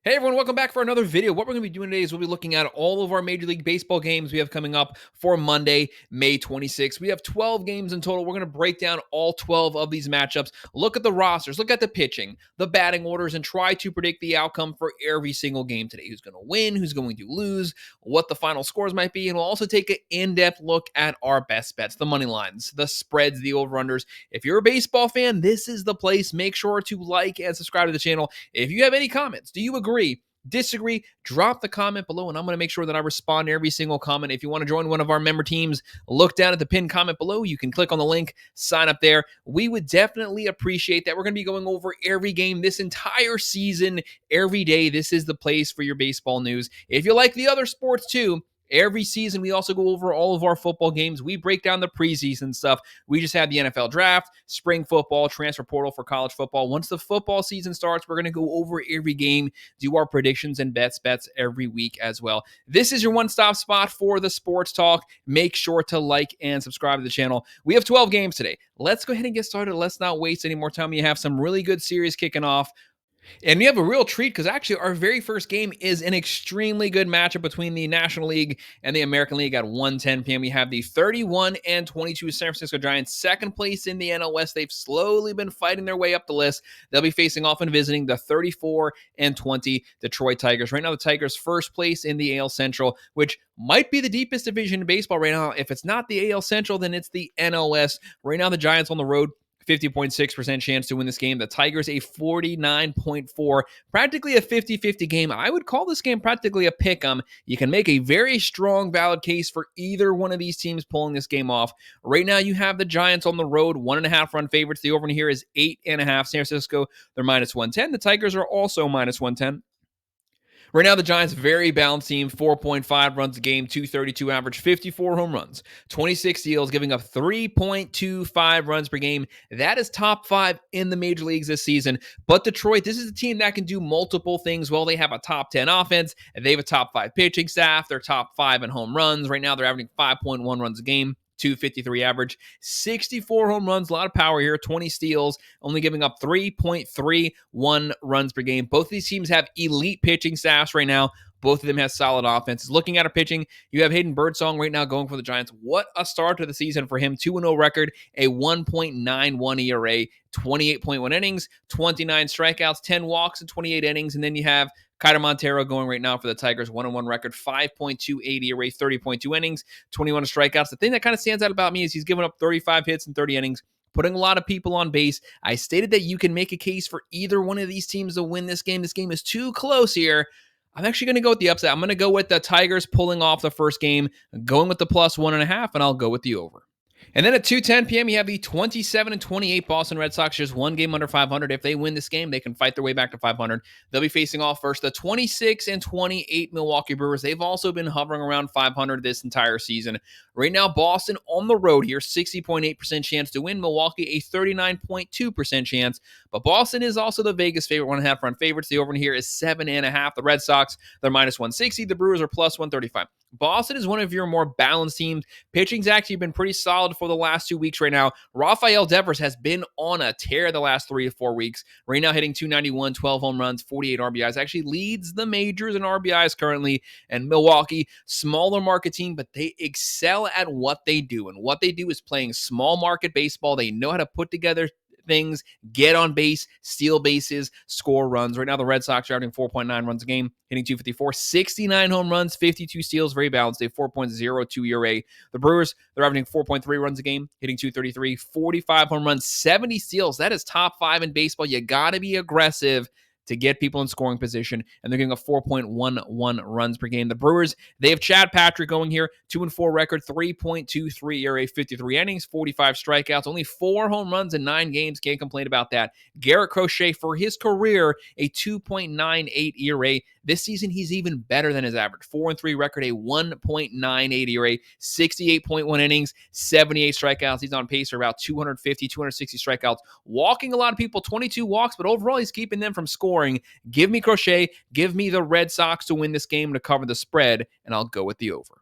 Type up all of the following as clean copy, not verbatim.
Hey everyone, welcome back for another video. What we're going to be doing today is we'll be looking at all of our Major League Baseball games we have coming up for Monday, May 26th. We have 12 games in total. We're going to break down all 12 of these matchups, look at the rosters, look at the pitching, the batting orders, and try to predict the outcome for every single game today. Who's going to win, who's going to lose, what the final scores might be, and we'll also take an in-depth look at our best bets, the money lines, the spreads, the over-unders. If you're a baseball fan, this is the place. Make sure to like and subscribe to the channel. If you have any comments, do you agree, disagree, drop the comment below, and I'm going to make sure that I respond to every single comment. If you want to join one of our member teams, look down at the pinned comment below. You can click on the link, sign up there. We would definitely appreciate that. We're going to be going over every game this entire season, every day. This is the place for your baseball news. If you like the other sports too, every season, we also go over all of our football games. We break down the preseason stuff. We just had the NFL draft, spring football, transfer portal for college football. Once the football season starts, we're going to go over every game, do our predictions and bets every week as well. This is your one-stop spot for the sports talk. Make sure to like and subscribe to the channel. We have 12 games today. Let's go ahead and get started. Let's not waste any more time. You have some really good series kicking off. And we have a real treat because actually our very first game is an extremely good matchup between the National League and the American League at 1:10 p.m. We have the 31-22 San Francisco Giants, second place in the NL West. They've slowly been fighting their way up the list. They'll be facing off and visiting the 34-20 Detroit Tigers. Right now, the Tigers first place in the AL Central, which might be the deepest division in baseball right now. If it's not the AL Central, then it's the NL West. Right now, the Giants on the road, 50.6% chance to win this game. The Tigers, a 49.4, practically a 50-50 game. I would call this game practically a pick-em. You can make a very strong, valid case for either one of these teams pulling this game off. Right now, you have the Giants on the road, 1.5 run favorites. The over in here is 8.5. San Francisco, they're minus 110. The Tigers are also minus 110. Right now, the Giants, very balanced team, 4.5 runs a game, 232 average, 54 home runs, 26 steals, giving up 3.25 runs per game. That is top 5 in the major leagues this season. But Detroit, this is a team that can do multiple things well. They have a top 10 offense, and they have a top 5 pitching staff. They're top 5 in home runs. Right now, they're averaging 5.1 runs a game. 253 average, 64 home runs, a lot of power here, 20 steals, only giving up 3.31 runs per game. Both of these teams have elite pitching staffs right now. Both of them have solid offenses. Looking at a pitching, you have Hayden Birdsong right now going for the Giants. What a start to the season for him. 2-0 record, a 1.91 ERA, 28.1 innings, 29 strikeouts, 10 walks in 28 innings. And then you have Kyle Montero going right now for the Tigers, 1-1 record, 5.28 ERA, 30.2 innings, 21 strikeouts. The thing that kind of stands out about me is he's given up 35 hits in 30 innings, putting a lot of people on base. I stated that you can make a case for either one of these teams to win this game. This game is too close here. I'm actually going to go with the upset. I'm going to go with the Tigers pulling off the first game, going with the plus 1.5, and I'll go with the over. And then at 2:10 p.m., you have the 27-28 Boston Red Sox, just one game under 500. If they win this game, they can fight their way back to 500. They'll be facing off first the 26-28 Milwaukee Brewers. They've also been hovering around 500 this entire season. Right now, Boston on the road here, 60.8% chance to win. Milwaukee, a 39.2% chance. But Boston is also the Vegas favorite, 1.5 run favorites. The over in here is 7.5. The Red Sox, they're minus 160. The Brewers are plus 135. Boston is one of your more balanced teams. Pitching's actually been pretty solid for the last 2 weeks right now. Rafael Devers has been on a tear the last 3 to 4 weeks. Right now hitting 291, 12 home runs, 48 RBIs. Actually leads the majors in RBIs currently. And Milwaukee, smaller market team, but they excel at what they do. And what they do is playing small market baseball. They know how to put together things, get on base, steal bases, score runs. Right now, the Red Sox are averaging 4.9 runs a game, hitting 254, 69 home runs, 52 steals, very balanced. They have 4.02 ERA. The Brewers, they're averaging 4.3 runs a game, hitting 233, 45 home runs, 70 steals. That is top 5 in baseball. You got to be aggressive to get people in scoring position, and they're getting a 4.11 runs per game. The Brewers, they have Chad Patrick going here, 2-4 record, 3.23 ERA, 53 innings, 45 strikeouts, only 4 home runs in 9 games. Can't complain about that. Garrett Crochet, for his career, a 2.98 ERA. This season, he's even better than his average. 4-3 record, a 1.98 ERA, 68.1 innings, 78 strikeouts. He's on pace for about 250, 260 strikeouts. Walking a lot of people, 22 walks, but overall, he's keeping them from scoring. Give me Crochet. Give me the Red Sox to win this game to cover the spread, and I'll go with the over.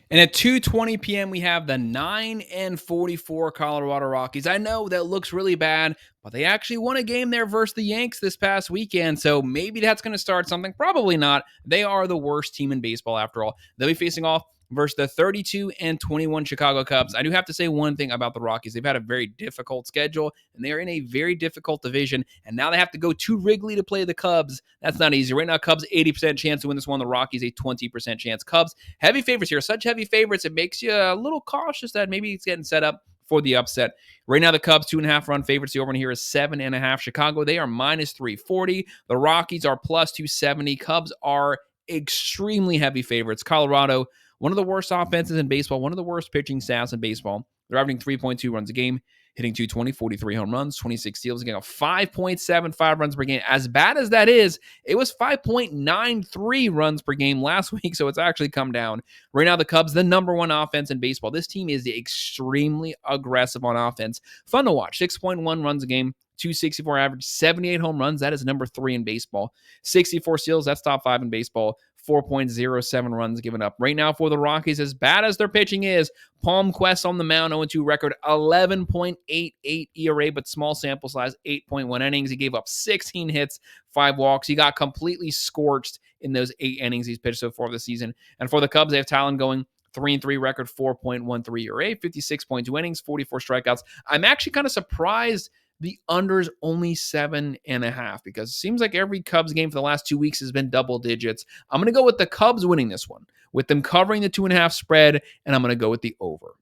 And at 2:20 p.m., we have the 9-44 Colorado Rockies. I know that looks really bad, but they actually won a game there versus the Yanks this past weekend. So maybe that's going to start something. Probably not. They are the worst team in baseball after all. They'll be facing off versus the 32-21 Chicago Cubs. I do have to say one thing about the Rockies. They've had a very difficult schedule, and they are in a very difficult division. And now they have to go to Wrigley to play the Cubs. That's not easy. Right now, Cubs 80% chance to win this one. The Rockies a 20% chance. Cubs heavy favorites here. Such heavy favorites, it makes you a little cautious that maybe it's getting set up for the upset. Right now, the Cubs 2.5-run favorites. The over here is 7.5. Chicago, they are minus 340. The Rockies are plus 270. Cubs are extremely heavy favorites. Colorado, one of the worst offenses in baseball, one of the worst pitching staffs in baseball. They're averaging 3.2 runs a game, hitting 220, 43 home runs, 26 steals, getting a 5.75 runs per game. As bad as that is, it was 5.93 runs per game last week, so it's actually come down. Right now, the Cubs, the number one offense in baseball. This team is extremely aggressive on offense. Fun to watch. 6.1 runs a game, 264 average, 78 home runs. That is number 3 in baseball. 64 steals, that's top 5 in baseball. 4.07 runs given up. Right now for the Rockies, as bad as their pitching is, Palmquist on the mound, 0-2 record, 11.88 ERA, but small sample size, 8.1 innings. He gave up 16 hits, 5 walks. He got completely scorched in those 8 innings he's pitched so far this season. And for the Cubs, they have Talon going 3-3 record, 4.13 ERA, 56.2 innings, 44 strikeouts. I'm actually kind of surprised the under's only 7.5 because it seems like every Cubs game for the last 2 weeks has been double digits. I'm going to go with the Cubs winning this one, with them covering the 2.5 spread, and I'm going to go with the over.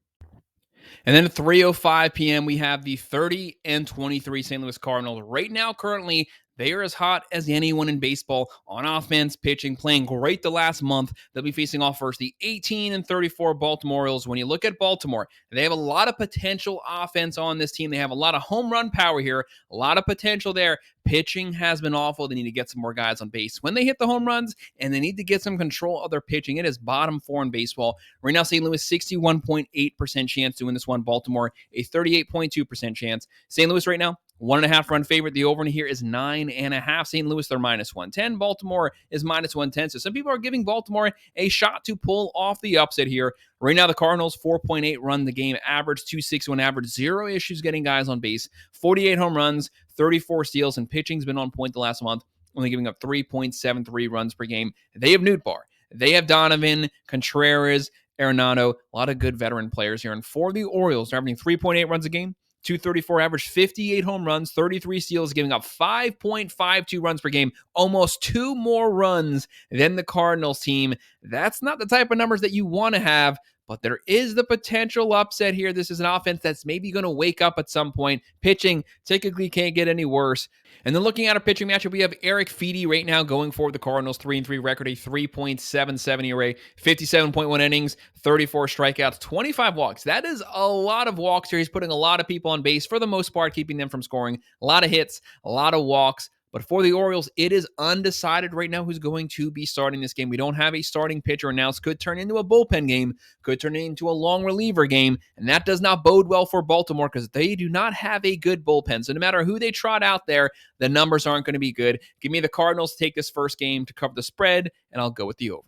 And then at 3:05 p.m., we have the 30-23 St. Louis Cardinals. Right now, currently, they are as hot as anyone in baseball on offense, pitching, playing great the last month. They'll be facing off first the 18-34 Baltimore Orioles. When you look at Baltimore, they have a lot of potential offense on this team. They have a lot of home run power here, a lot of potential there. Pitching has been awful. They need to get some more guys on base when they hit the home runs, and they need to get some control of their pitching. It is bottom 4 in baseball. Right now, St. Louis, 61.8% chance to win this one. Baltimore, a 38.2% chance. St. Louis right now, 1.5 run favorite. The over in here is 9.5. St. Louis, they're minus 110. Baltimore is minus 110. So some people are giving Baltimore a shot to pull off the upset here. Right now, the Cardinals, 4.8 run the game average, 261 average, 0 issues getting guys on base, 48 home runs, 34 steals, and pitching's been on point the last month, only giving up 3.73 runs per game. They have Nootbaar. They have Donovan, Contreras, Arenado, a lot of good veteran players here. And for the Orioles, they're averaging 3.8 runs a game, 234 average, 58 home runs, 33 steals, giving up 5.52 runs per game, almost 2 more runs than the Cardinals team. That's not the type of numbers that you want to have, but there is the potential upset here. This is an offense that's maybe going to wake up at some point. Pitching typically can't get any worse. And then looking at a pitching matchup, we have Eric Feedy right now going for the Cardinals, 3-3 record, a 3.77 ERA, 57.1 innings, 34 strikeouts, 25 walks. That is a lot of walks here. He's putting a lot of people on base for the most part, keeping them from scoring. A lot of hits, a lot of walks. But for the Orioles, it is undecided right now who's going to be starting this game. We don't have a starting pitcher announced. Could turn into a bullpen game, could turn into a long reliever game, and that does not bode well for Baltimore because they do not have a good bullpen. So no matter who they trot out there, the numbers aren't going to be good. Give me the Cardinals to take this first game to cover the spread, and I'll go with the over.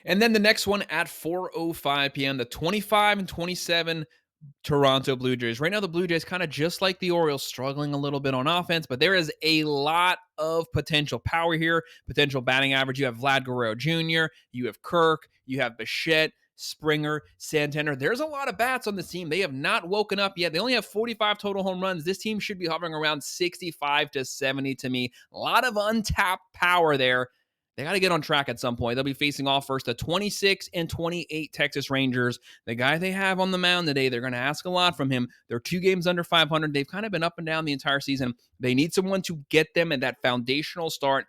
And then the next one at 4:05 p.m., the 25-27 Toronto Blue Jays. Right now, the Blue Jays kind of just like the Orioles, struggling a little bit on offense, but there is a lot of potential power here, potential batting average. You have Vlad Guerrero Jr., you have Kirk, you have Bichette, Springer, Santander. There's a lot of bats on this team. They have not woken up yet. They only have 45 total home runs. This team should be hovering around 65 to 70 to me. A lot of untapped power there. They got to get on track at some point. They'll be facing off first the 26-28 Texas Rangers. The guy they have on the mound today, they're going to ask a lot from him. They're 2 games under 500. They've kind of been up and down the entire season. They need someone to get them at that foundational start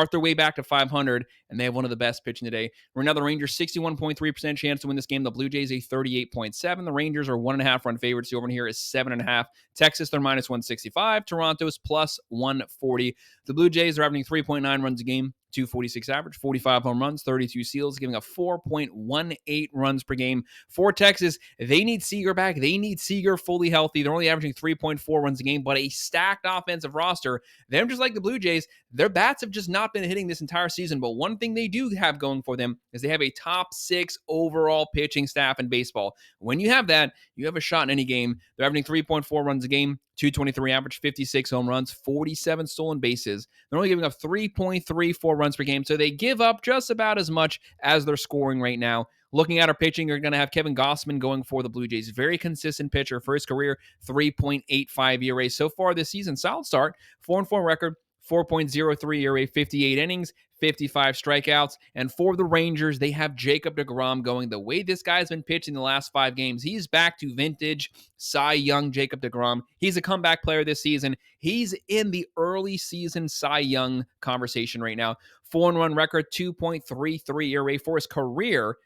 their way back to 500, and they have one of the best pitching today. Right now, the Rangers, 61.3% chance to win this game. The Blue Jays, a 38.7. The Rangers are 1.5 run favorites. The over here is 7.5. Texas, they're minus 165. Toronto is plus 140. The Blue Jays are averaging 3.9 runs a game, 246 average, 45 home runs, 32 steals, giving up 4.18 runs per game. For Texas, they need Seager back. They need Seager fully healthy. They're only averaging 3.4 runs a game, but a stacked offensive roster. Them, just like the Blue Jays, their bats have just not been hitting this entire season. But one thing they do have going for them is they have a top 6 overall pitching staff in baseball. When you have that, you have a shot in any game. They're averaging 3.4 runs a game, 223 average, 56 home runs, 47 stolen bases. They're only giving up 3.34 runs per game, so they give up just about as much as they're scoring right now. Looking at our pitching, you're going to have Kevin Gausman going for the Blue Jays. Very consistent pitcher for his career, 3.85 ERA so far this season. Solid start, 4-4 record, 4.03 ERA, 58 innings, 55 strikeouts. And for the Rangers, they have Jacob deGrom going. The way this guy's been pitching the last 5 games, he's back to vintage Cy Young Jacob deGrom. He's a comeback player this season. He's in the early season Cy Young conversation right now. 4-1 record, 2.33 ERA for his career.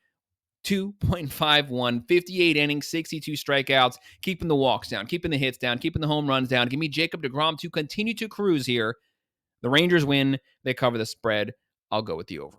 2.51, 58 innings, 62 strikeouts, keeping the walks down, keeping the hits down, keeping the home runs down. Give me Jacob deGrom to continue to cruise here. The Rangers win. They cover the spread. I'll go with the over.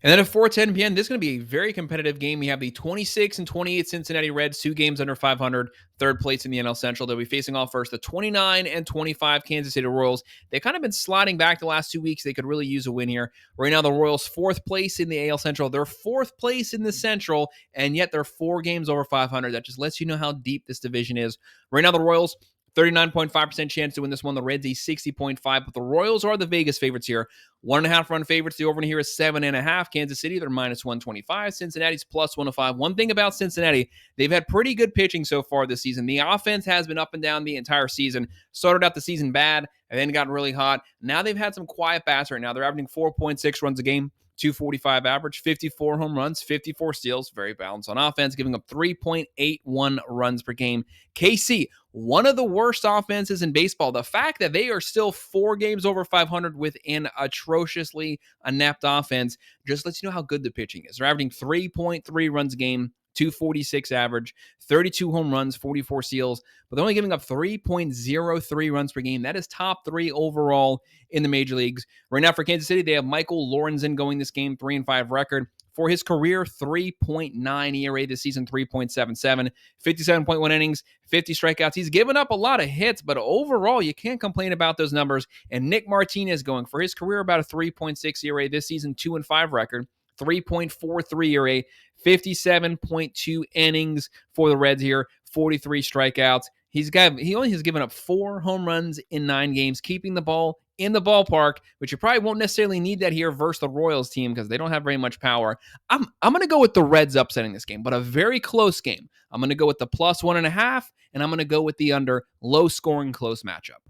And then at 4:10 p.m., this is going to be a very competitive game. We have the 26 and 28 Cincinnati Reds, 2 games under 500, third place in the NL Central. They'll be facing off first the 29 and 25 Kansas City Royals. They've kind of been sliding back the last 2 weeks. They could really use a win here. Right now, the Royals 4th place in the AL Central. They're 4th place in the Central, and yet they're 4 games over 500. That just lets you know how deep this division is. Right now, the Royals 39.5% chance to win this one. The Reds, a 60.5%, but the Royals are the Vegas favorites here. 1.5 run favorites. The over here is 7.5. Kansas City, they're minus 125. Cincinnati's plus 105. One thing about Cincinnati, they've had pretty good pitching so far this season. The offense has been up and down the entire season. Started out the season bad and then got really hot. Now they've had some quiet bats right now. They're averaging 4.6 runs a game. 245 average, 54 home runs, 54 steals, very balanced on offense, giving up 3.81 runs per game. KC, one of the worst offenses in baseball. The fact that they are still 4 games over 500 with an atrociously inept offense just lets you know how good the pitching is. They're averaging 3.3 runs a game, 246 average, 32 home runs, 44 steals, but they're only giving up 3.03 runs per game. That is top 3 overall in the major leagues. Right now for Kansas City, they have Michael Lorenzen going this game, 3-5 record. For his career, 3.9 ERA this season, 3.77, 57.1 innings, 50 strikeouts. He's given up a lot of hits, but overall, you can't complain about those numbers. And Nick Martinez going for his career, about a 3.6 ERA this season, 2-5 record. 3.43 ERA, 57.2 innings for the Reds here, 43 strikeouts. He only has given up 4 home runs in 9 games, keeping the ball in the ballpark, which you probably won't necessarily need that here versus the Royals team because they don't have very much power. I'm going to go with the Reds upsetting this game, but a very close game. I'm going to go with the plus 1.5, and I'm going to go with the under, low scoring, close matchup.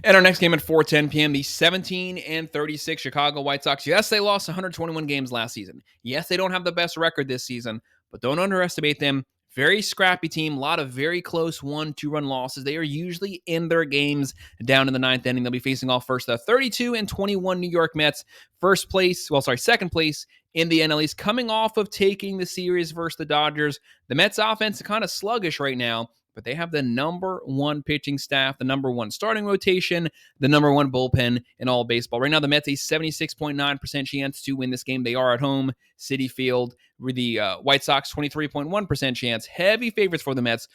And our next game at 4:10 p.m., the 17 and 36 Chicago White Sox. Yes, they lost 121 games last season. Yes, they don't have the best record this season, but don't underestimate them. Very scrappy team, a lot of very close 1-2 run losses. They are usually in their games down in the 9th inning. They'll be facing off first the 32 and 21 New York Mets. Second place in the NL East, coming off of taking the series versus the Dodgers. The Mets offense is kind of sluggish right now, but they have the number 1 pitching staff, the number 1 starting rotation, the number 1 bullpen in all baseball. Right now, the Mets a 76.9% chance to win this game. They are at home, Citi Field. With the White Sox, 23.1% chance. Heavy favorites for the Mets.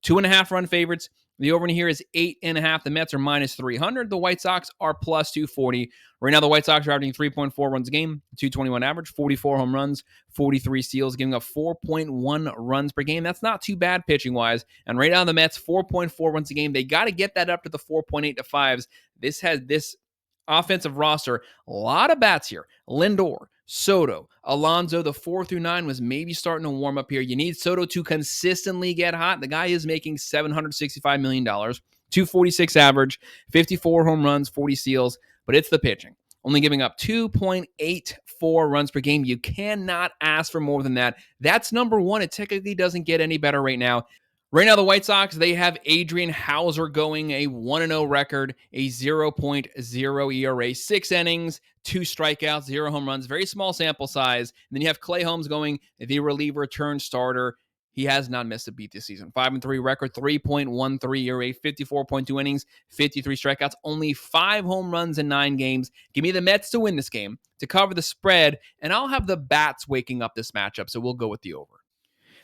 2.5 run favorites. The over here is 8.5. The Mets are minus 300. The White Sox are plus 240. Right now, the White Sox are averaging 3.4 runs a game, 221 average, 44 home runs, 43 steals, giving up 4.1 runs per game. That's not too bad pitching-wise. And right now, the Mets, 4.4 runs a game. They got to get that up to the 4.8 to 5s. This offensive roster, a lot of bats here. Lindor, Soto, Alonso, the 4 through 9 was maybe starting to warm up here. You need Soto to consistently get hot. The guy is making $765 million, 246 average, 54 home runs, 40 steals, but it's the pitching. Only giving up 2.84 runs per game. You cannot ask for more than that. That's number 1. It technically doesn't get any better right now. Right now, the White Sox, they have Adrian Hauser going, a 1-0 record, a 0.0 ERA, 6 innings, 2 strikeouts, 0 home runs, very small sample size. And then you have Clay Holmes going, the reliever turned starter. He has not missed a beat this season. 5-3 record, 3.13 ERA, 54.2 innings, 53 strikeouts, only 5 home runs in 9 games. Give me the Mets to win this game, to cover the spread, and I'll have the bats waking up this matchup, so we'll go with the over.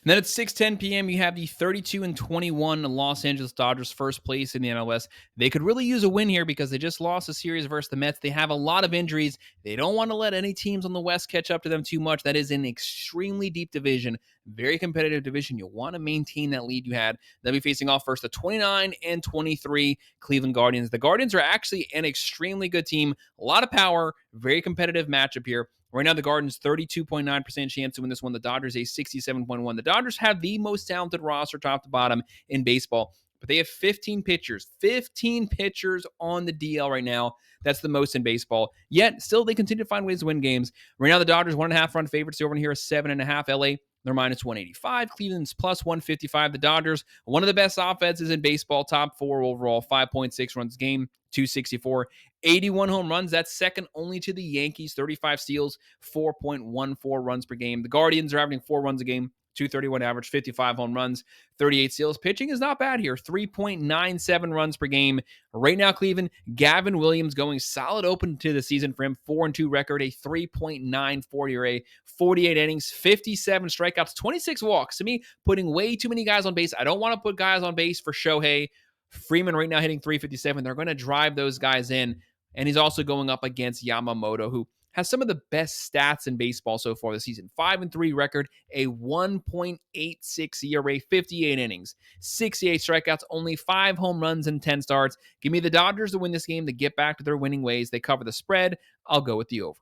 And then at 6:10 p.m., you have the 32-21 Los Angeles Dodgers, first place in the NLS. They could really use a win here because they just lost a series versus the Mets. They have a lot of injuries. They don't want to let any teams on the West catch up to them too much. That is an extremely deep division, very competitive division. You'll want to maintain that lead you had. They'll be facing off first the 29-23 Cleveland Guardians. The Guardians are actually an extremely good team. A lot of power, very competitive matchup here. Right now, the Guardians 32.9% chance to win this one. The Dodgers a 67.1%. The Dodgers have the most talented roster top to bottom in baseball, but they have 15 pitchers. 15 pitchers on the DL right now. That's the most in baseball. Yet, still, they continue to find ways to win games. Right now, the Dodgers 1.5 run favorites. Over here is 7.5. LA, they're minus 185. Cleveland's plus 155. The Dodgers, one of the best offenses in baseball, top 4 overall, 5.6 runs a game, 264. 81 home runs. That's second only to the Yankees. 35 steals, 4.14 runs per game. The Guardians are averaging 4 runs a game, 231 average, 55 home runs, 38 steals. Pitching is not bad here, 3.97 runs per game. Right now, Cleveland, Gavin Williams going solid open to the season for him, 4-2 record, a 3.94 ERA, 48 innings, 57 strikeouts, 26 walks. To me, putting way too many guys on base. I don't want to put guys on base for Shohei. Freeman right now hitting 357. They're going to drive those guys in. And he's also going up against Yamamoto, who has some of the best stats in baseball so far this season. 5-3 record, a 1.86 ERA, 58 innings, 68 strikeouts, only 5 home runs and 10 starts. Give me the Dodgers to win this game, to get back to their winning ways. They cover the spread. I'll go with the over.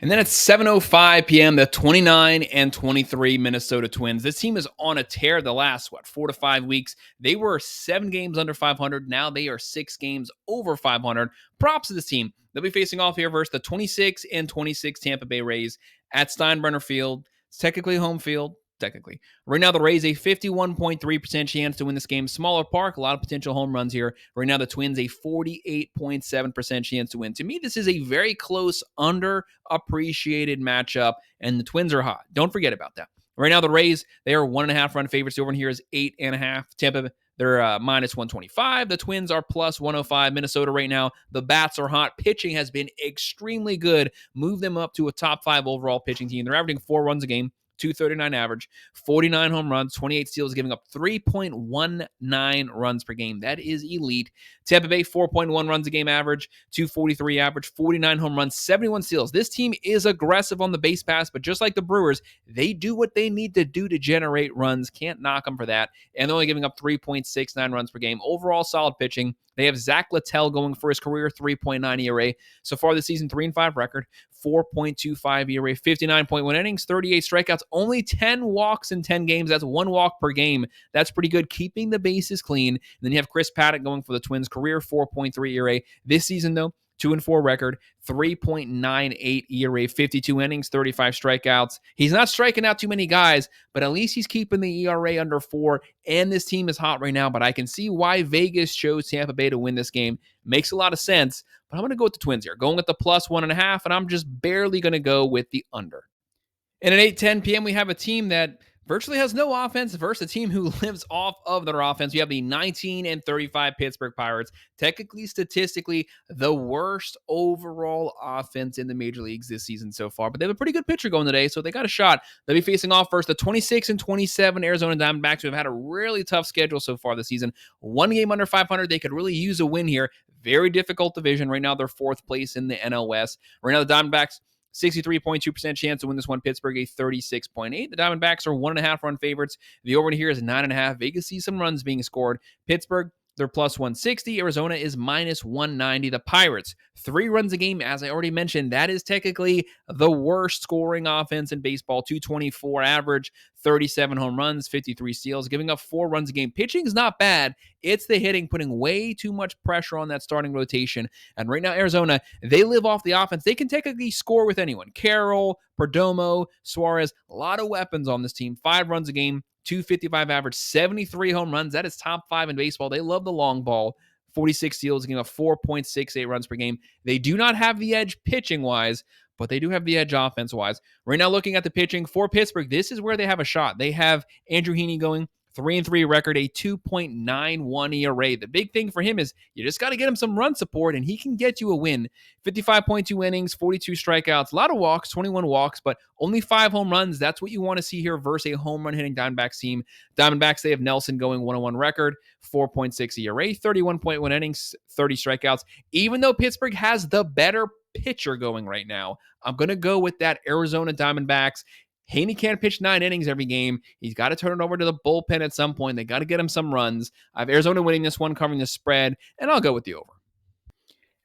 And then at 7:05 p.m., the 29-23 Minnesota Twins. This team is on a tear the last, 4 to 5 weeks. They were 7 games under 500. Now they are 6 games over 500. Props to this team. They'll be facing off here versus the 26-26 Tampa Bay Rays at Steinbrenner Field. It's technically home field. Technically. Right now, the Rays a 51.3% chance to win this game. Smaller park, a lot of potential home runs here. Right now, the Twins a 48.7% chance to win. To me, this is a very close, underappreciated matchup, and the Twins are hot. Don't forget about that. Right now, the Rays, they are 1.5 run favorites. Over here is 8.5. Tampa, they're minus 125. The Twins are plus 105. Minnesota right now, the bats are hot. Pitching has been extremely good. Move them up to a top 5 overall pitching team. They're averaging 4 runs a game. 239 average, 49 home runs, 28 steals, giving up 3.19 runs per game. That is elite. Tampa Bay, 4.1 runs a game average, 243 average, 49 home runs, 71 steals. This team is aggressive on the base pass, but just like the Brewers, they do what they need to do to generate runs. Can't knock them for that. And they're only giving up 3.69 runs per game. Overall, solid pitching. They have Zach Littell going for his career 3.9 ERA. So far this season, 3-5 record, 4.25 ERA, 59.1 innings, 38 strikeouts, only 10 walks in 10 games. That's 1 walk per game. That's pretty good, keeping the bases clean. And then you have Chris Paddock going for the Twins, career 4.3 ERA. This season, though, 2-4 record, 3.98 ERA, 52 innings, 35 strikeouts. He's not striking out too many guys, but at least he's keeping the ERA under 4, and this team is hot right now, but I can see why Vegas chose Tampa Bay to win this game. Makes a lot of sense, but I'm going to go with the Twins here. Going with the plus 1.5, and I'm just barely going to go with the under. And at 8:10 p.m., we have a team that virtually has no offense versus a team who lives off of their offense. We have the 19-35 Pittsburgh Pirates. Technically, statistically, the worst overall offense in the major leagues this season so far. But they have a pretty good pitcher going today, so they got a shot. They'll be facing off first the 26-27 Arizona Diamondbacks, who have had a really tough schedule so far this season. 1 game under 500. They could really use a win here. Very difficult division. Right now, they're 4th place in the NL West. Right now, the Diamondbacks, 63.2% chance to win this one. Pittsburgh, a 36.8%. The Diamondbacks are 1.5 run favorites. The over here is 9.5. Vegas sees some runs being scored. Pittsburgh, they're plus 160. Arizona is minus 190. The Pirates, 3 runs a game, as I already mentioned. That is technically the worst scoring offense in baseball. 224 average, 37 home runs, 53 steals, giving up 4 runs a game. Pitching is not bad. It's the hitting, putting way too much pressure on that starting rotation. And right now, Arizona, they live off the offense. They can technically score with anyone. Carroll, Perdomo, Suarez, a lot of weapons on this team. 5 runs a game, 255 average, 73 home runs. That is top 5 in baseball. They love the long ball. 46 steals, giving up 4.68 runs per game. They do not have the edge pitching-wise, but they do have the edge offense-wise. Right now, looking at the pitching for Pittsburgh, this is where they have a shot. They have Andrew Heaney going 3-3 record, a 2.91 ERA. The big thing for him is you just got to get him some run support, and he can get you a win. 55.2 innings, 42 strikeouts, a lot of walks, 21 walks, but only 5 home runs. That's what you want to see here versus a home run hitting Diamondbacks team. Diamondbacks, they have Nelson going 101 record, 4.6 ERA, 31.1 innings, 30 strikeouts. Even though Pittsburgh has the better pitcher going right now, I'm going to go with that Arizona Diamondbacks. Haney can't pitch 9 innings every game. He's got to turn it over to the bullpen at some point. They got to get him some runs. I have Arizona winning this one, covering the spread, and I'll go with the over.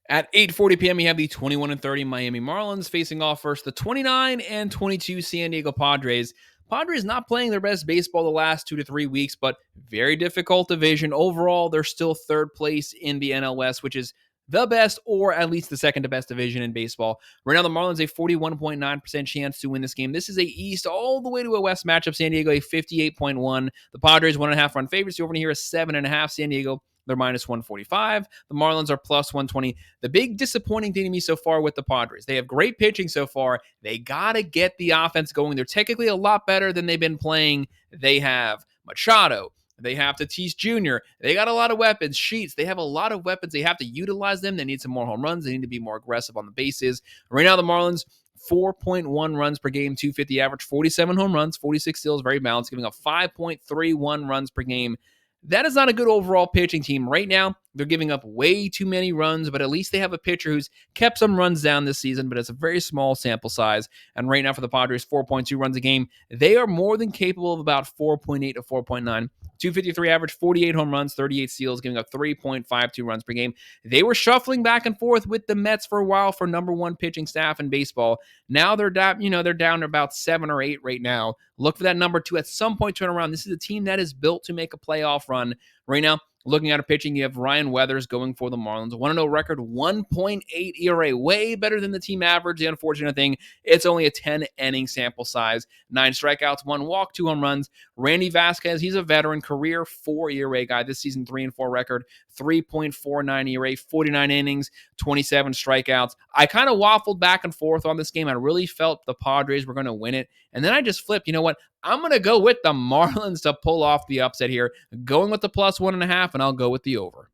At 8:40 p.m., we have the 21-30 Miami Marlins facing off versus the 29-22 San Diego Padres. Padres not playing their best baseball the last 2 to 3 weeks, but very difficult division. Overall, they're still third place in the NL West, which is the best or at least the second to best division in baseball. Right now, the Marlins a 41.9% chance to win this game. This is a East all the way to a West matchup. San Diego a 58.1. The Padres 1.5 run favorites. The over here is 7.5. San Diego, they're minus 145. The Marlins are plus 120. The big disappointing thing to me so far with the Padres, they have great pitching so far. They got to get the offense going. They're technically a lot better than they've been playing. They have Machado. They have Tatis Jr. They got a lot of weapons. Sheets. They have a lot of weapons. They have to utilize them. They need some more home runs. They need to be more aggressive on the bases. Right now, the Marlins, 4.1 runs per game, 250 average, 47 home runs, 46 steals, very balanced, giving up 5.31 runs per game. That is not a good overall pitching team. Right now, they're giving up way too many runs, but at least they have a pitcher who's kept some runs down this season, but it's a very small sample size. And right now for the Padres, 4.2 runs a game. They are more than capable of about 4.8 to 4.9. 253 average, 48 home runs, 38 steals, giving up 3.52 runs per game. They were shuffling back and forth with the Mets for a while for number one pitching staff in baseball. Now they're down, they're down to about 7 or 8 right now. Look for that number 2 at some point turn around. This is a team that is built to make a playoff run. Right now, looking at a pitching, you have Ryan Weathers going for the Marlins. 1-0 record, 1.8 ERA, way better than the team average. The unfortunate thing, it's only a 10-inning sample size. 9 strikeouts, 1 walk, 2 home runs. Randy Vasquez, he's a veteran, career 4 ERA guy. This season, 3-4 record, 3.49 ERA, 49 innings, 27 strikeouts. I kind of waffled back and forth on this game. I really felt the Padres were going to win it. And then I just flipped. You know what? I'm going to go with the Marlins to pull off the upset here. Going with the plus 1.5, and I'll go with the over.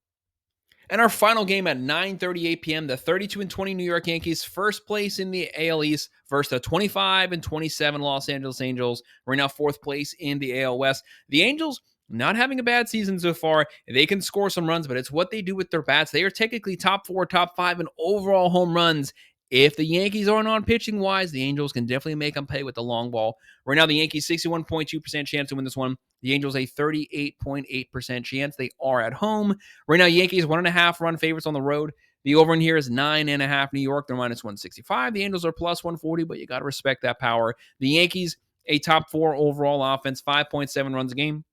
And our final game at 9:38 p.m., the 32-20 New York Yankees, first place in the AL East versus the 25-27 Los Angeles Angels. Right now, fourth place in the AL West. The Angels not having a bad season so far. They can score some runs, but it's what they do with their bats. They are technically top 4, top 5 in overall home runs. If the Yankees aren't on pitching-wise, the Angels can definitely make them pay with the long ball. Right now, the Yankees, 61.2% chance to win this one. The Angels, a 38.8% chance. They are at home. Right now, Yankees, 1.5 run favorites on the road. The over in here is 9.5 New York. They're minus 165. The Angels are plus 140, but you got to respect that power. The Yankees, a top 4 overall offense, 5.7 runs a game.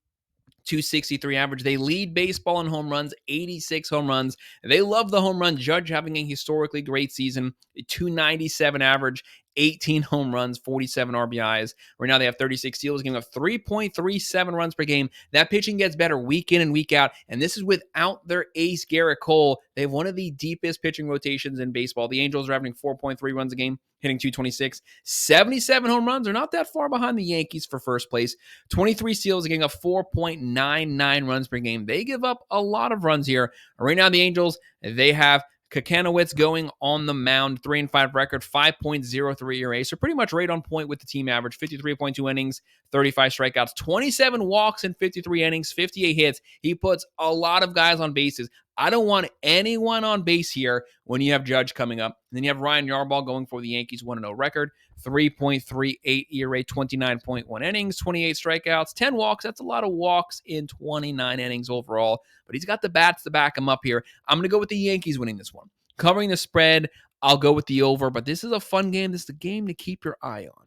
263 average. They lead baseball in home runs, 86 home runs. They love the home run. Judge having a historically great season, 297 average, 18 home runs, 47 RBIs. Right now they have 36 steals, giving up 3.37 runs per game. That pitching gets better week in and week out, and this is without their ace, Garrett Cole. They have one of the deepest pitching rotations in baseball. The Angels are averaging 4.3 runs a game, hitting 226. 77 home runs are not that far behind the Yankees for first place. 23 steals, giving up 4.99 runs per game. They give up a lot of runs here. Right now the Angels, they have Kakanowitz going on the mound, 3-5 record, 5.03 ERA. So pretty much right on point with the team average, 53.2 innings, 35 strikeouts, 27 walks in 53 innings, 58 hits. He puts a lot of guys on bases. I don't want anyone on base here when you have Judge coming up. And then you have Ryan Yarbrough going for the Yankees, 1-0 record, 3.38 ERA, 29.1 innings, 28 strikeouts, 10 walks. That's a lot of walks in 29 innings overall. But he's got the bats to back him up here. I'm going to go with the Yankees winning this one. Covering the spread, I'll go with the over. But this is a fun game. This is a game to keep your eye on.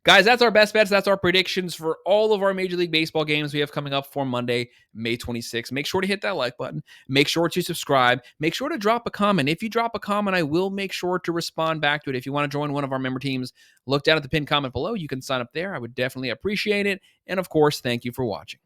Guys, that's our best bets. That's our predictions for all of our Major League Baseball games we have coming up for Monday, May 26th. Make sure to hit that like button. Make sure to subscribe. Make sure to drop a comment. If you drop a comment, I will make sure to respond back to it. If you want to join one of our member teams, look down at the pinned comment below. You can sign up there. I would definitely appreciate it. And of course, thank you for watching.